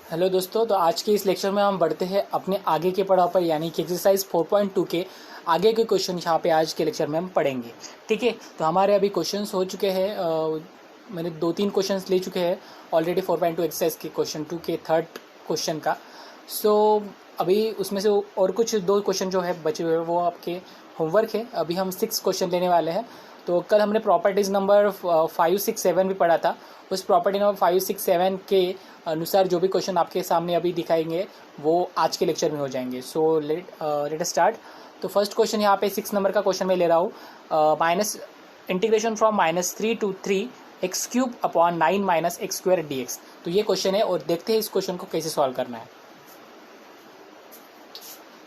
Hello दोस्तों, तो आज के इस लेक्चर में हम बढ़ते हैं अपने आगे के पड़ाव पर, यानी कि एक्सरसाइज 4.2 के आगे के क्वेश्चन यहाँ पे आज के लेक्चर में हम पढ़ेंगे। ठीक है, तो हमारे अभी क्वेश्चंस हो चुके हैं। मैंने 2-3 क्वेश्चंस ले चुके हैं ऑलरेडी 4.2 एक्सरसाइज के क्वेश्चन 2 के थर्ड क्वेश्चन का। सो अभी उसमें से और कुछ 2 क्वेश्चन जो है बचे हुए हैं वो आपके होमवर्क है। अभी हम 6 क्वेश्चन लेने वाले हैं। तो कल हमने प्रॉपर्टीज़ नंबर 5, 6, 7 भी पढ़ा था। उस प्रॉपर्टी नंबर 5, 6, 7 के अनुसार जो भी क्वेश्चन आपके सामने अभी दिखाएंगे वो आज के लेक्चर में हो जाएंगे। So let start. तो फर्स्ट क्वेश्चन यहाँ पे 6 नंबर का क्वेश्चन मैं ले रहा हूँ। Minus integration from -3 to 3 x³ upon 9 - x² dx। तो ये क्वेश्चन है और देखते हैं इस क्वेश्चन को कैसे सॉल्व करना है।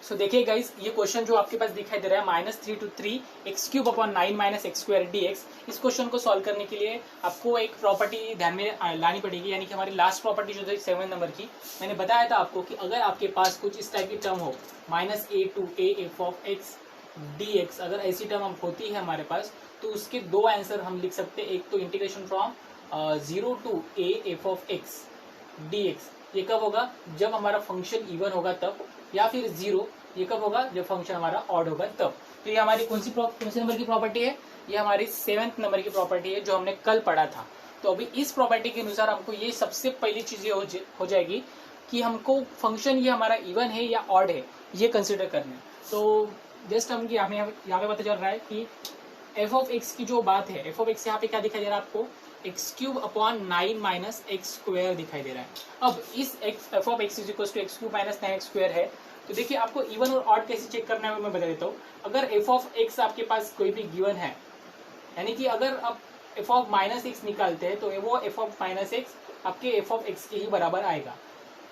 सो देखिए गाइस, ये क्वेश्चन जो आपके पास दिखाई दे रहा है -3 to 3 x³ upon 9 - x² dx। इस क्वेश्चन को सॉल्व करने के लिए आपको एक प्रॉपर्टी ध्यान में लानी पड़ेगी, यानी कि हमारी लास्ट प्रॉपर्टी जो थी 7 नंबर की। मैंने बताया था आपको कि अगर आपके पास कुछ इस टाइप की टर्म हो -a to a f of x dx, अगर ऐसी टर्म हम होती है हमारे पास, तो उसके 2 आंसर हम लिख सकते हैं। एक तो integration from 0 to a f of x dx, ये कब होगा? जब हमारा फंक्शन इवन होगा तब, या फिर 0, ये कब होगा? जब फंक्शन हमारा ऑड होगा तब। तो ये हमारी कौन सी नंबर की प्रॉपर्टी है? ये हमारी 7th नंबर की प्रॉपर्टी है जो हमने कल पढ़ा था। तो अभी इस प्रॉपर्टी के अनुसार हमको ये सबसे पहली चीज ये हो जाएगी कि हमको फंक्शन ये हमारा इवन है या ऑड है, ये कंसिडर करना है। तो जस्ट हम यहाँ पे पता चल रहा है कि एफ ऑफ एक्स की जो बात है, एफ ऑफ एक्स यहाँ पे क्या दिखाई दे रहा है आपको? x³ अपॉन 9 - x² दिखाई दे रहा है। अब इस f of x is equal to x³ - 9x² है। तो देखिए, आपको इवन और ऑड कैसे चेक करना है वो मैं बता देता हूँ। अगर एफ ऑफ एक्स आपके पास कोई भी गिवन है, यानी कि अगर आप एफ ऑफ -x निकालते हैं तो वो एफ ऑफ -x आपके एफ ऑफ एक्स के ही बराबर आएगा,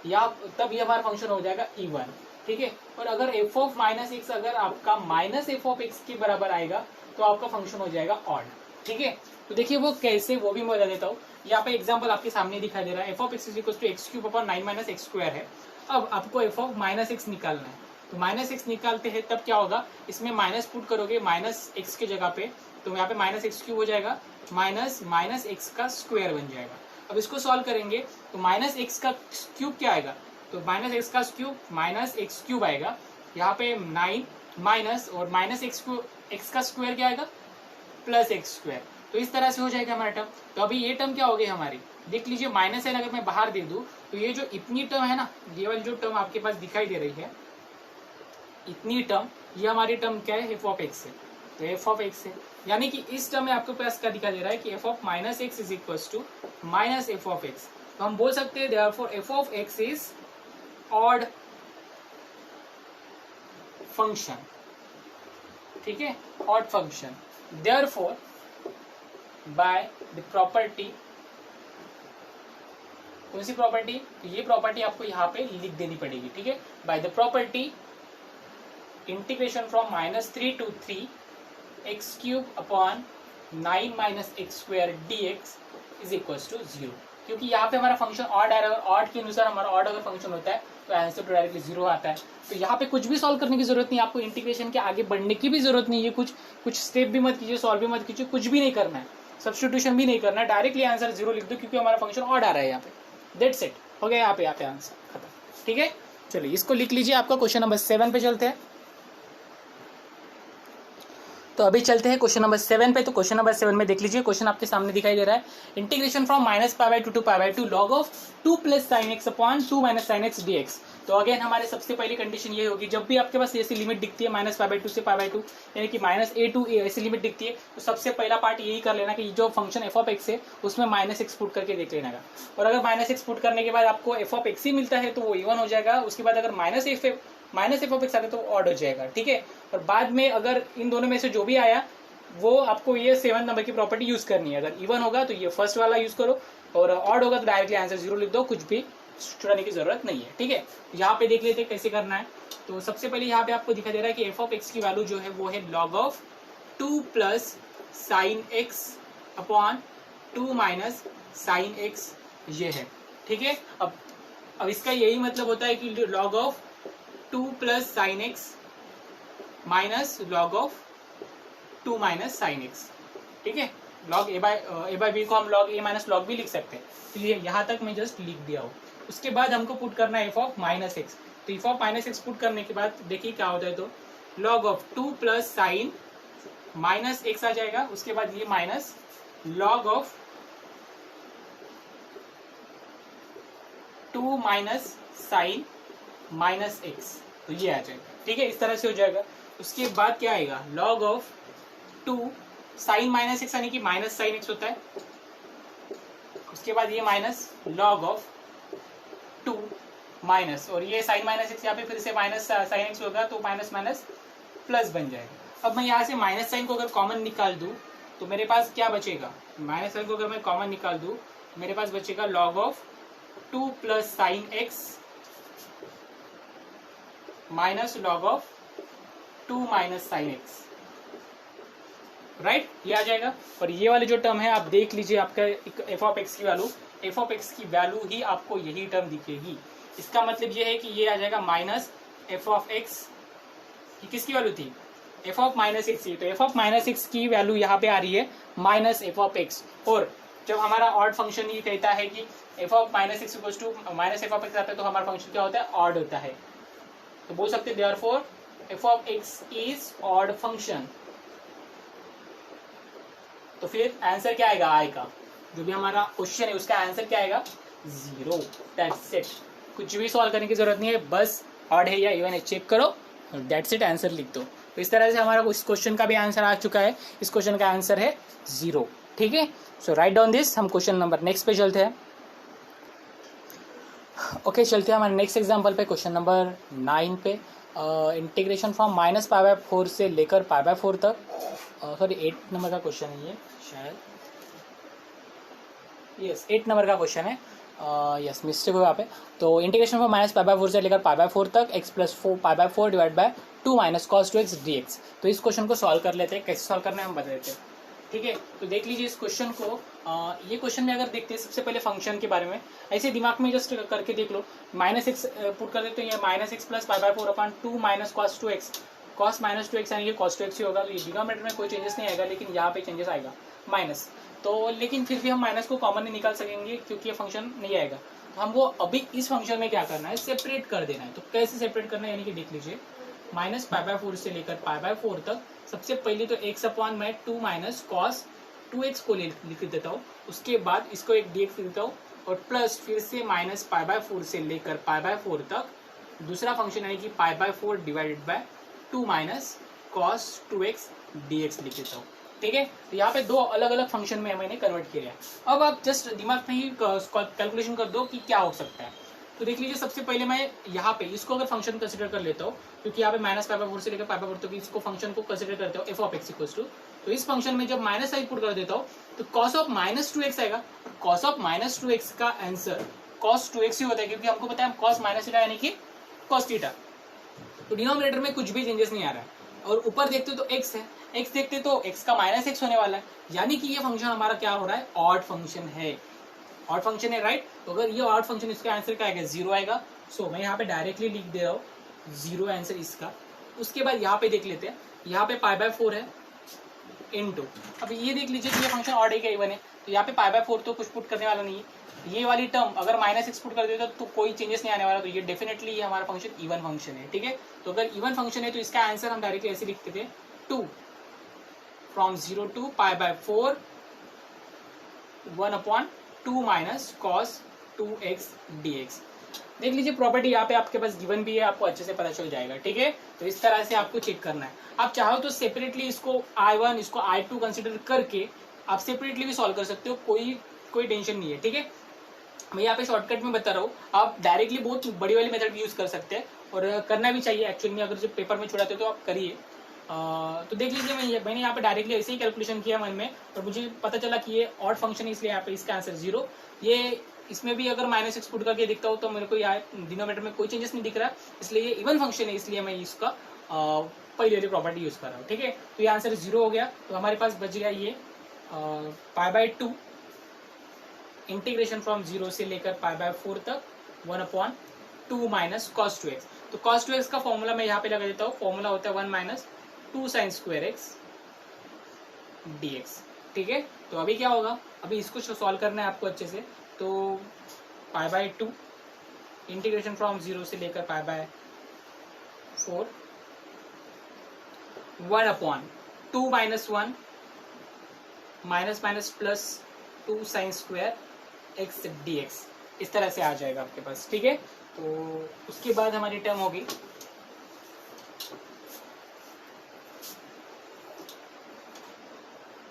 या तब ये हमारा फंक्शन हो जाएगा इवन। ठीक है, और अगर एफ ऑफ -x अगर आपका -f ऑफ x के बराबर आएगा तो आपका फंक्शन हो जाएगा ऑड। ठीक है, तो देखिए वो कैसे, वो भी मैं बता देता हूँ। यहाँ पे एग्जांपल आपके सामने दिखाई दे रहा है, F of x is equal to x³ upon 9 - x² है। अब आपको एफ ऑफ -x निकालना है, तो -x निकालते हैं तब क्या होगा? इसमें माइनस पुट करोगे -x के जगह पे, तो यहाँ पे -x³ हो जाएगा, माइनस x का स्क्वायर बन जाएगा। अब इसको सॉल्व करेंगे तो -x का क्यूब क्या आएगा? तो -x का क्यूब -x³ आएगा। यहाँ पे 9 माइनस और -x का स्क्वायर क्या आएगा? +x²। तो इस तरह से हो जाएगा हमारा टर्म। तो अभी ये टर्म क्या हो गई हमारी? देख लीजिए, माइनस है, अगर मैं बाहर दे दूं तो ये जो इतनी टर्म है ना, ये वाली जो टर्म आपके पास दिखाई दे रही है, इतनी टर्म, ये हमारी टर्म क्या है? एफ ऑफ एक्स है। तो एफ ऑफ एक्स है, यानी कि इस टर्म में आपके पास क्या दिखाई दे रहा है कि f of -x is equal to -f of x. तो हम बोल सकते हैं therefore f of x is odd function. ठीक है, odd function. Therefore by the property, कौन सी प्रॉपर्टी? तो ये प्रॉपर्टी आपको यहाँ पे लिख देनी पड़ेगी। ठीक है, by the property integration from -3 to 3 x³ upon 9 - x² dx is equal to 0। क्योंकि यहाँ पे हमारा फंक्शन ऑड आ रहा है, ऑड के अनुसार हमारा ऑड अगर फंक्शन होता है तो आंसर तो डायरेक्टली 0 आता है। तो यहाँ पे कुछ भी सॉल्व करने की जरूरत नहीं, आपको इंटीग्रेशन के आगे बढ़ने की भी जरूरत नहीं है। कुछ स्टेप भी मत कीजिए, सॉल्व भी मत कीजिए, कुछ भी नहीं करना है, सब्स्टिट्यूशन भी नहीं करना है, डायरेक्टली आंसर 0 लिख दो, क्योंकि हमारा फंक्शन ऑड आ रहा है यहाँ पे। दैट्स इट, हो गया यहाँ पे आंसर खत्म। ठीक है, चलिए इसको लिख लीजिए। आपका क्वेश्चन नंबर 7 पे चलते हैं। तो अभी चलते हैं क्वेश्चन नंबर 7 पे। तो क्वेश्चन नंबर 7 में देख लीजिए, क्वेश्चन आपके सामने दिखाई दे रहा है, integration from -π/2 to π/2 log of 2 + sin x upon 2 - sin x dx। तो अगेन हमारे सबसे पहली कंडीशन ये होगी, जब भी आपके पास ऐसी लिमिट दिखती है -π/2 से π/2, यानी कि -a to a ऐसी लिमिट दिखती है, तो सबसे पहला पार्ट यही कर लेना कि जो फंक्शन एफ ऑफ एक्स है उसमें -x पुट करके देख लेना का। और अगर -x पुट करने के बाद आपको एफ ऑफ एक्स ही मिलता है तो वो इवन हो जाएगा। उसके बाद अगर -f ऑफ एक्स आता है तो ऑड हो जाएगा। ठीक है, और बाद में अगर इन दोनों में से जो भी आया वो आपको ये 7 नंबर की प्रॉपर्टी यूज करनी है। अगर इवन होगा तो ये फर्स्ट वाला यूज करो, और ऑड होगा तो डायरेक्टली आंसर 0 लिख दो, कुछ भी छुड़ाने की जरूरत नहीं है। ठीक है, यहाँ पे देख लेते हैं कैसे करना है। तो सबसे पहले यहाँ पे आपको दिखाई दे रहा है कि एफ ऑफ एक्स की वैल्यू जो है वो है log of 2 + sin x upon 2 - sin x, ये है। ठीक है, अब इसका यही मतलब होता है कि log of 2 + sin x minus log of 2 - sin x। ठीक है, लॉग ए बाई बी को हम लॉग ए माइनस लॉग बी लिख सकते हैं, तो ये यहाँ तक मैं जस्ट लिख दिया हूँ। उसके बाद हमको पुट करना है एफ ऑफ माइनस एक्स, तो F of minus X put करने के बाद देखिए क्या होता है, तो log of 2 plus sine minus X आ जाएगा, उसके बाद ये minus log of 2 minus sine minus X, तो ये आ जाएगा, ठीक है, इस तरह से हो जाएगा। उसके बाद क्या आएगा, log of 2 sine minus x यानी कि माइनस साइन एक्स होता है, उसके बाद ये माइनस लॉग ऑफ 2 माइनस, और ये साइन माइनस एक्स यहाँ पे फिर से माइनस साइन एक्स होगा, तो माइनस माइनस प्लस बन जाएगा। अब मैं यहाँ से माइनस साइन को अगर कॉमन निकाल दूँ तो मेरे पास क्या बचेगा, माइनस साइन को अगर मैं कॉमन निकाल दूँ तो मेरे पास बचेगा log of 2 plus sine x minus log of 2 minus sine x, right, ये आ जाएगा। और ये वाली जो टर्म है आप देख लीजिए, आपका एफ ऑफ एक्स की वैल्यू ही आपको यही टर्म दिखेगी। इसका मतलब ये है कि ये आ जाएगा माइनस एफ ऑफ एक्स, किसकी वैल्यू थी, एफ ऑफ माइनस एक्स की, तो एफ ऑफ माइनस एक्स की वैल्यू यहाँ पे आ रही है माइनस एफ ऑफ एक्स। और जब हमारा ऑड फंक्शन ये कहता है कि f of minus x equals to minus f of x आता है, तो हमारा फंक्शन क्या होता है, ऑड होता है, तो बोल सकते हैं therefore f of x is odd function. तो फिर आंसर क्या आएगा, आई का जो भी हमारा क्वेश्चन है उसका आंसर क्या आएगा, 0, दैट्स इट। कुछ भी सॉल्व करने की जरूरत नहीं है, बस ऑड है या इवन है चेक करो और दैट्स इट, आंसर लिख दो। तो इस तरह से हमारा इस क्वेश्चन का भी आंसर आ चुका है, इस क्वेश्चन का आंसर है 0, ठीक है। सो राइट डाउन दिस, हम क्वेश्चन नंबर नेक्स्ट पे चलते हैं। ओके, चलते हैं हमारे नेक्स्ट एग्जाम्पल पे, क्वेश्चन नंबर 9 पे। Integration from minus pi by 4 से लेकर पाई बाय 4 तक, सॉरी 8 नंबर का क्वेश्चन है ये शायद, यस 8 नंबर का क्वेश्चन है, यस मिस्टेक हुआ यहाँ पे। तो integration from minus pi by 4 से लेकर पाई बाय 4 तक x plus 4 pi by 4 divide by 2 minus cos 2x dx। तो इस क्वेश्चन को सॉल्व कर लेते हैं, कैसे सॉल्व करना है हम बता देते हैं, ठीक है। तो देख लीजिए इस क्वेश्चन को, ये क्वेश्चन में अगर देखते हैं सबसे पहले फंक्शन के बारे में, ऐसे दिमाग में जस्ट करके देख लो, माइनस एक्स पुट कर देते हैं, ये minus x plus pi by 4 upon 2 minus cos 2x, cos minus 2x यानी कि कॉस 2x ही होगा, तो ये डिनोमिनेटर में कोई चेंजेस नहीं आएगा, लेकिन यहाँ पे चेंजेस आएगा माइनस, तो लेकिन फिर भी हम माइनस को कॉमन नहीं निकाल सकेंगे क्योंकि ये फंक्शन नहीं आएगा। तो हमको अभी इस फंक्शन में क्या करना है, सेपरेट कर देना है। तो कैसे सेपरेट करना है, यानी कि देख लीजिए माइनस पाई बाय 4 से लेकर पाई बाय 4 तक, सबसे पहले तो x अपॉन मैं 2 माइनस कॉस 2x को लिख देता हूँ, उसके बाद इसको एक dx लिख देता हूँ, और प्लस फिर से माइनस पाई बाय 4 से लेकर पाई बाय 4 तक दूसरा फंक्शन यानी कि पाई by 4 divided by 2 minus cos 2x dx लिख देता हूँ, ठीक है। तो यहाँ पे दो अलग अलग फंक्शन में मैंने कन्वर्ट किया है। अब आप जस्ट दिमाग में ही कैलकुलेशन कर दो कि क्या हो सकता है। तो देख लीजिए सबसे पहले मैं यहाँ पे इसको अगर फंक्शन कंसिडर कर लेता हूँ, क्योंकि यहाँ पे माइनस पाई बाय 4 से लेकर पाई बाय 4 तक इसको फंक्शन को कंसिडर करता हूँ f of x equals to, तो इस फंक्शन में जब माइनस साइन पुट कर देता हूँ तो कॉस ऑफ माइनस 2x आएगा। कॉस ऑफ माइनस 2x का आंसर कॉस 2x ही होता है, क्योंकि हमको पता है कॉस माइनस थीटा यानी कि कॉस थीटा। तो डिनोमिनेटर में कुछ भी चेंजेस नहीं आ रहा है, और ऊपर देखते तो x है, x देखते तो x का माइनस एक्स होने वाला है, यानी कि ये फंक्शन हमारा क्या हो रहा है, ऑड फंक्शन है, ऑड फंक्शन है, राइट। तो अगर ये ऑड फंक्शन, इसका आंसर क्या आएगा, 0 आएगा। सो मैं यहाँ पे डायरेक्टली लिख दे रहा हूँ 0 आंसर इसका। उसके बाद यहाँ पे देख लेते हैं, यहाँ पे पाई बाय 4 है इनटू, अब ये देख लीजिए कि ये फंक्शन ऑड है क्या इवन है, तो यहाँ पे पाई बाय 4 तो कुछ पुट करने वाला नहीं है। ये वाली टर्म अगर माइनस एक्स पुट कर देता तो कोई चेंजेस नहीं आने वाला, तो ये डेफिनेटली ये हमारा फंक्शन इवन फंक्शन है, ठीक है। तो अगर इवन फंक्शन है तो इसका आंसर हम डायरेक्टली ऐसे लिखते थे 2 from 0 to pi by 4 1 upon 2 minus cos 2x dx। देख लीजिए प्रॉपर्टी यहाँ पे आपके पास गिवन भी है, आपको अच्छे से पता चल जाएगा, ठीक है। तो इस तरह से आपको चेक करना है। आप चाहो तो सेपरेटली इसको I1 इसको I2 कंसिडर करके आप सेपरेटली भी सॉल्व कर सकते हो, कोई टेंशन नहीं है, ठीक है। मैं यहाँ पे शॉर्टकट में बता रहा हूँ, आप डायरेक्टली बहुत बड़ी वाली मेथड यूज कर सकते हैं, और करना भी चाहिए एक्चुअली में, अगर जो पेपर में छुड़ाते हो तो आप करिए। तो देख लीजिए मैंने यहाँ पे डायरेक्टली ऐसे ही कैलकुलेशन किया मन में, और मुझे पता चला कि ये ऑड फंक्शन है, इसलिए यहाँ पे इसका आंसर 0। ये इसमें भी अगर माइनस एक्स पुट करके दिखता हो तो मेरे को यहाँ डिनोमिनेटर में कोई चेंजेस नहीं दिख रहा, इसलिए ये इवन फंक्शन है, इसलिए मैं इसका पहली वाली प्रॉपर्टी यूज कर रहा हूँ, ठीक है। तो ये आंसर 0 हो गया। तो हमारे पास बच गया ये पाई बाय 2 इंटीग्रेशन फ्रॉम 0 से लेकर पाई बाय 4 तक 1 अपॉन 2 माइनस कॉस 2x। तो कॉस 2x का फॉर्मूला मैं यहाँ पे लगा देता हूँ, फॉर्मूला होता है 1 minus 2 sine square x dx, ठीक है। तो अभी क्या होगा, अभी इसको सॉल्व करना है आपको अच्छे से। तो π/2 इंटीग्रेशन फ्रॉम 0 से लेकर π/4 1/2 - 1 minus minus plus 2 sin square x dx, इस तरह से आ जाएगा आपके पास। ठीक है, तो उसके बाद हमारी टर्म होगी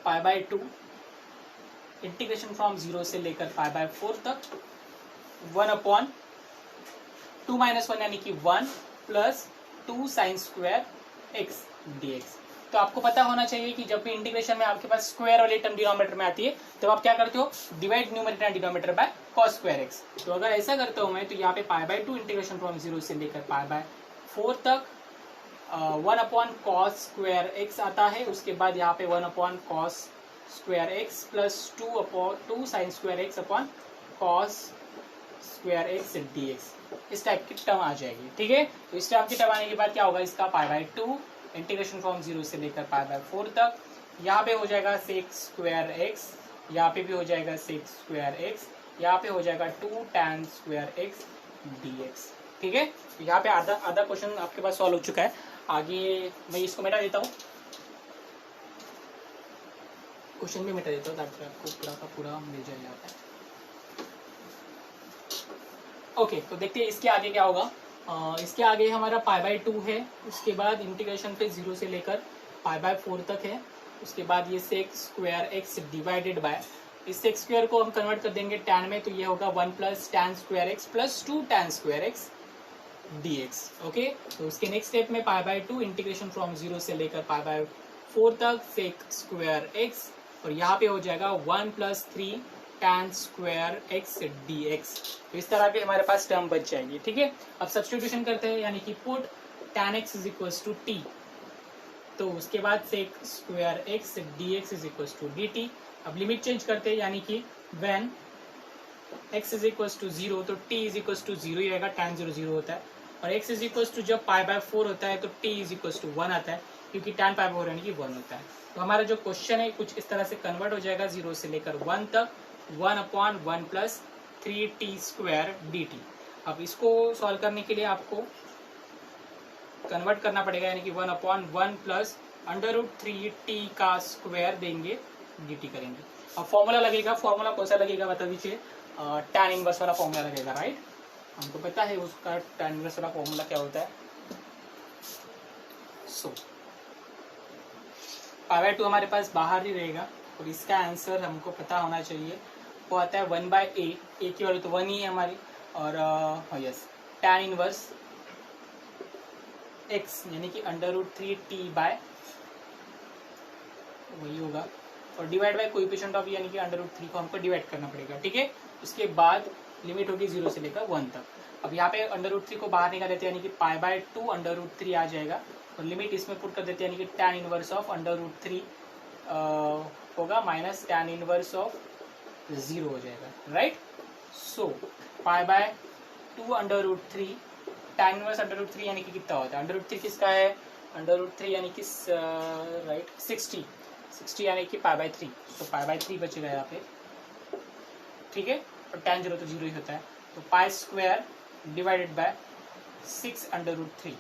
π/2 इंटीग्रेशन फ्रॉम 0 से लेकर π/4 तक 1/2 - 1 यानी कि 1 plus 2 sin square x dx। तो आपको पता होना चाहिए कि जब भी इंटीग्रेशन में आपके पास स्क्वायर वाली टर्म डिनोमिनेटर में आती है तो आप क्या करते हो, divide numerator and denominator by cos square x। तो अगर ऐसा करता हूं मैं तो यहाँ पे π/2 इंटीग्रेशन फ्रॉम 0 से लेकर π/4 तक 1/cos स्क्वायर x आता है। उसके बाद यहाँ पे 1/cos square x plus 2 sin square x upon cos square x dx, इस टाइप की टर्म आ जाएगी। ठीक है, तो इस टाइप की टर्म आने के बाद क्या होगा, इसका π/2 इंटीग्रेशन फ्रॉम 0 से लेकर π/4 तक, यहाँ पे हो जाएगा sec स्क्वायर x, यहाँ पे भी हो जाएगा sec स्क्वायर x, यहाँ पे हो जाएगा 2 tan स्क्वायर x dx। ठीक है, तो यहाँ पे आधा क्वेश्चन आपके पास सॉल्व हो चुका है। आगे मैं इसको मिटा देता हूँ, क्वेश्चन भी मिटा देता हूँ ताकि आपको पूरा का पूरा मिल जाए यहाँ पे। ओके, तो देखते हैं इसके आगे क्या होगा। इसके आगे हमारा π/2 है, उसके बाद इंटीग्रेशन पे 0 से लेकर π/4 तक है। उसके बाद ये sec square x divided by, इस sec स्क्वायर को हम कन्वर्ट कर देंगे tan में, तो ये होगा 1 plus tan square x plus 2 tan square x dx। Okay, तो उसके नेक्स्ट स्टेप में π/2 इंटीग्रेशन फ्रॉम 0 से लेकर π/4 तक sec स्क्वायर x, और यहाँ पे हो जाएगा 1 plus 3 tan square x dx। तो इस तरह के हमारे पास टर्म बच जाएंगे। ठीक है, अब सब्स्टिट्यूशन करते हैं, यानी कि put tan x is equals to t, तो उसके बाद sec square x dx is equals to dt। अब लिमिट चेंज करते हैं, यानी कि when x is equals to 0 तो t इज इक्वल्स टू 0 ही रहेगा, tan 0 0 होता है, और x इज इक्वल्स टू जब π/4 होता है तो t इज इक्वल्स टू 1 आता है, क्योंकि tan π/4 यानी कि 1 होता है। तो हमारा जो क्वेश्चन है कुछ इस तरह से कन्वर्ट हो जाएगा 0 से लेकर 1 तक, 1/1 प्लस 3t स्क्वायर dt। अब इसको सॉल्व करने के लिए आपको कन्वर्ट करना पड़ेगा, यानी कि 1/1 प्लस √3t का स्क्वायर देंगे, dt करेंगे। अब फॉर्मूला लगेगा, फॉर्मूला कौन सा लगेगा बता दीजिए, tan इनवर्स वाला फॉर्मूला लगेगा, राइट। हमको पता है उसका tan इनवर्स वाला फॉर्मूला क्या होता है। सो π/2 हमारे पास बाहर ही रहेगा, और इसका आंसर हमको पता होना चाहिए, वो आता है 1/a, a की वैल्यू तो 1 ही है हमारी, और यस tan इनवर्स x यानी कि √3t बाय वही होगा, और डिवाइड बाय कोएफिशिएंट ऑफ यानी कि √3 को हमको डिवाइड करना पड़ेगा। ठीक है, उसके बाद लिमिट होगी 0 से लेकर 1 तक। अब यहाँ पे √3 को बाहर निकाल देते हैं, यानी कि π/2 √3 आ जाएगा, और लिमिट इसमें पुट कर देते हैं, यानी कि tan इनवर्स ऑफ √3 होगा माइनस tan इनवर्स ऑफ 0 हो जाएगा, राइट। सो π/2 √3 tan इनवर्स √3 यानी कि कितना होता है, √3 किसका है, √3 यानी कि राइट 60 यानी कि π/3, तो π/3 बचेगा यहाँ पे। ठीक है, और tan 0 तो 0 ही होता है, तो पाई स्क्वायर डिवाइडेड बाय 6√3,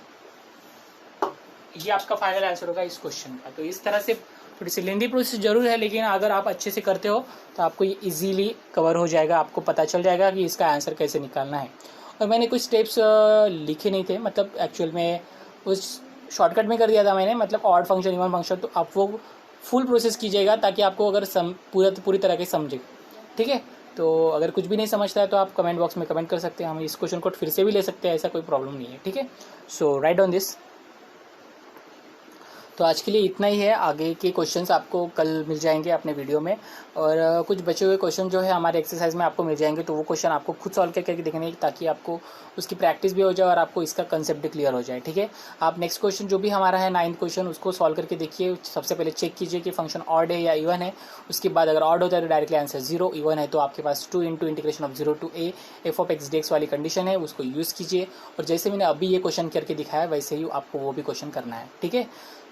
ये आपका फाइनल आंसर होगा इस क्वेश्चन का। तो इस तरह से थोड़ी सी लेंदी प्रोसेस जरूर है, लेकिन अगर आप अच्छे से करते हो तो आपको ये इजीली कवर हो जाएगा, आपको पता चल जाएगा कि इसका आंसर कैसे निकालना है। और मैंने कुछ स्टेप्स लिखे नहीं थे, मतलब एक्चुअल में उस शॉर्टकट में कर दिया था मैंने, मतलब ऑड फंक्शन इवन फंक्शन, तो आप वो फुल प्रोसेस कीजिएगा ताकि आपको अगर पूरी तरह के समझे। ठीक है, तो अगर कुछ भी नहीं समझता है तो आप कमेंट बॉक्स में कमेंट कर सकते हैं, हम इस क्वेश्चन को फिर से भी ले सकते हैं, ऐसा कोई प्रॉब्लम नहीं है। ठीक है, सो राइट ऑन दिस। तो आज के लिए इतना ही है, आगे के क्वेश्चंस आपको कल मिल जाएंगे अपने वीडियो में, और कुछ बचे हुए क्वेश्चन जो है हमारे एक्सरसाइज में आपको मिल जाएंगे, तो वो क्वेश्चन आपको खुद सॉल्व करके देखने, ताकि आपको उसकी प्रैक्टिस भी हो जाए और आपको इसका कंसेप्ट भी क्लियर हो जाए। ठीक है, आप नेक्स्ट क्वेश्चन जो भी हमारा है 9th क्वेश्चन, उसको सॉल्व करके देखिए। सबसे पहले चेक कीजिए कि फंक्शन ऑड है या इवन है, उसके बाद अगर ऑड होता है तो डायरेक्टली आंसर 0, इवन है तो आपके पास 2 × integration of 0 to a f(x) dx वाली कंडीशन है, उसको यूज़ कीजिए, और जैसे मैंने अभी ये क्वेश्चन करके दिखाया वैसे ही आपको वो भी क्वेश्चन करना है। ठीक है,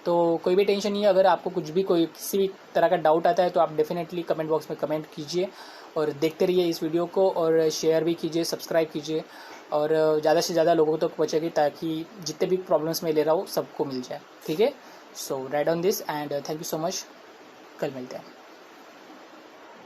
तो कोई भी टेंशन नहीं है। अगर आपको कुछ भी कोई किसी भी तरह का डाउट आता है तो आप डेफिनेटली कमेंट बॉक्स में कमेंट कीजिए और देखते रहिए इस वीडियो को और शेयर भी कीजिए, सब्सक्राइब कीजिए और ज़्यादा से ज़्यादा लोगों तक पहुँचेगी ताकि जितने भी प्रॉब्लम्स मैं ले रहा हूँ सबको मिल जाए। ठीक है, so right on this and thank you so much. कल मिलते हैं।